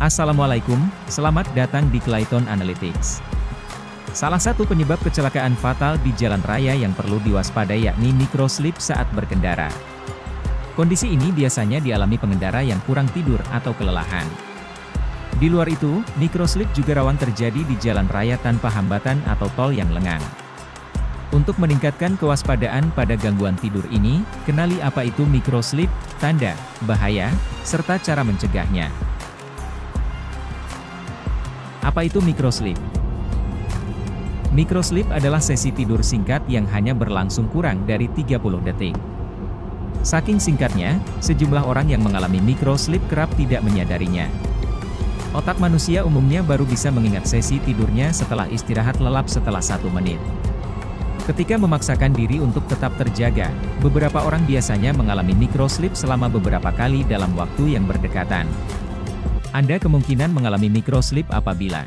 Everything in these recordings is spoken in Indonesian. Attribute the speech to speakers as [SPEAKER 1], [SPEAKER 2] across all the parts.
[SPEAKER 1] Assalamualaikum, selamat datang di Clayton Analytics. Salah satu penyebab kecelakaan fatal di jalan raya yang perlu diwaspadai yakni microslip saat berkendara. Kondisi ini biasanya dialami pengendara yang kurang tidur atau kelelahan. Di luar itu, microslip juga rawan terjadi di jalan raya tanpa hambatan atau tol yang lengang. Untuk meningkatkan kewaspadaan pada gangguan tidur ini, kenali apa itu microslip, tanda, bahaya, serta cara mencegahnya. Apa itu microslip? Microslip adalah sesi tidur singkat yang hanya berlangsung kurang dari 30 detik. Saking singkatnya, sejumlah orang yang mengalami microslip kerap tidak menyadarinya. Otak manusia umumnya baru bisa mengingat sesi tidurnya setelah istirahat lelap setelah 1 menit. Ketika memaksakan diri untuk tetap terjaga, beberapa orang biasanya mengalami microslip selama beberapa kali dalam waktu yang berdekatan. Anda kemungkinan mengalami microslip apabila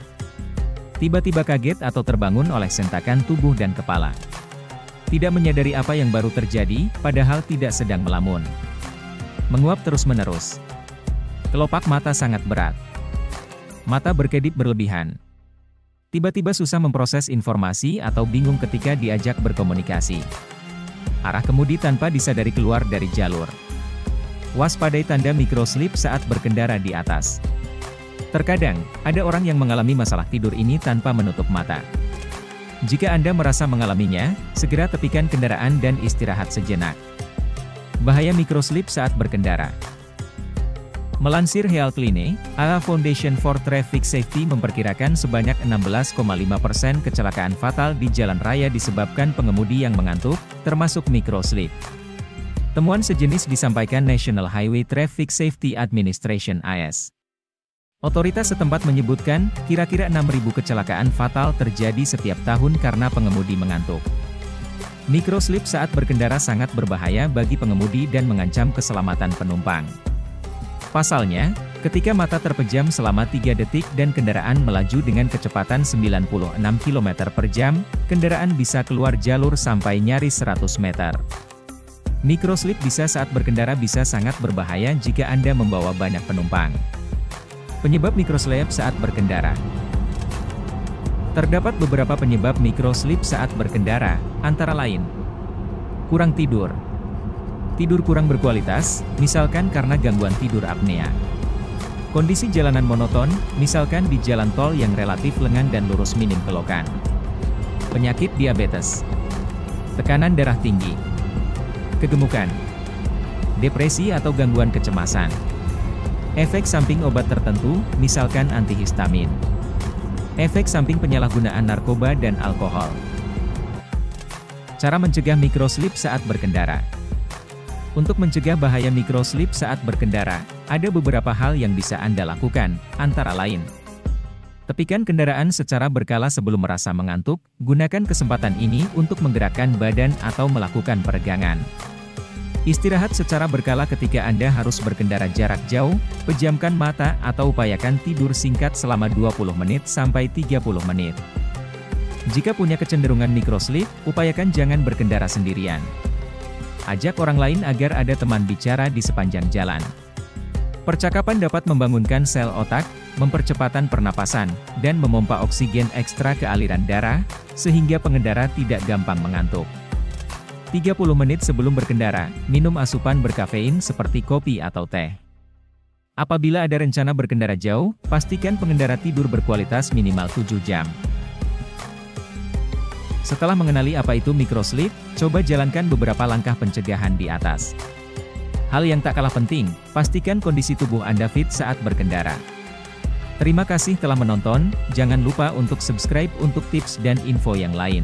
[SPEAKER 1] tiba-tiba kaget atau terbangun oleh sentakan tubuh dan kepala. Tidak menyadari apa yang baru terjadi, padahal tidak sedang melamun. Menguap terus-menerus. Kelopak mata sangat berat. Mata berkedip berlebihan. Tiba-tiba susah memproses informasi atau bingung ketika diajak berkomunikasi. Arah kemudi tanpa disadari keluar dari jalur. Waspadai tanda microslip saat berkendara di atas. Terkadang, ada orang yang mengalami masalah tidur ini tanpa menutup mata. Jika Anda merasa mengalaminya, segera tepikan kendaraan dan istirahat sejenak. Bahaya microslip saat berkendara. Melansir Healthline, AA Foundation for Traffic Safety memperkirakan sebanyak 16,5% kecelakaan fatal di jalan raya disebabkan pengemudi yang mengantuk, termasuk microslip. Temuan sejenis disampaikan National Highway Traffic Safety Administration (AS). Otoritas setempat menyebutkan, kira-kira 6.000 kecelakaan fatal terjadi setiap tahun karena pengemudi mengantuk. Microslip saat berkendara sangat berbahaya bagi pengemudi dan mengancam keselamatan penumpang. Pasalnya, ketika mata terpejam selama 3 detik dan kendaraan melaju dengan kecepatan 96 km per jam, kendaraan bisa keluar jalur sampai nyaris 100 meter. Microslip saat berkendara bisa sangat berbahaya jika Anda membawa banyak penumpang. Penyebab microslip saat berkendara. Terdapat beberapa penyebab microslip saat berkendara, antara lain kurang tidur. Tidur kurang berkualitas, misalkan karena gangguan tidur apnea. Kondisi jalanan monoton, misalkan di jalan tol yang relatif lengang dan lurus minim kelokan. Penyakit diabetes. Tekanan darah tinggi. Kegemukan. Depresi atau gangguan kecemasan. Efek samping obat tertentu, misalkan antihistamin. Efek samping penyalahgunaan narkoba dan alkohol. Cara mencegah microslip saat berkendara. Untuk mencegah bahaya microslip saat berkendara, ada beberapa hal yang bisa Anda lakukan, antara lain. Tepikan kendaraan secara berkala sebelum merasa mengantuk, gunakan kesempatan ini untuk menggerakkan badan atau melakukan peregangan. Istirahat secara berkala ketika Anda harus berkendara jarak jauh, pejamkan mata atau upayakan tidur singkat selama 20 menit sampai 30 menit. Jika punya kecenderungan microslip, upayakan jangan berkendara sendirian. Ajak orang lain agar ada teman bicara di sepanjang jalan. Percakapan dapat membangunkan sel otak, mempercepatan pernapasan, dan memompa oksigen ekstra ke aliran darah, sehingga pengendara tidak gampang mengantuk. 30 menit sebelum berkendara, minum asupan berkafein seperti kopi atau teh. Apabila ada rencana berkendara jauh, pastikan pengendara tidur berkualitas minimal 7 jam. Setelah mengenali apa itu microslip, coba jalankan beberapa langkah pencegahan di atas. Hal yang tak kalah penting, pastikan kondisi tubuh Anda fit saat berkendara. Terima kasih telah menonton, jangan lupa untuk subscribe untuk tips dan info yang lain.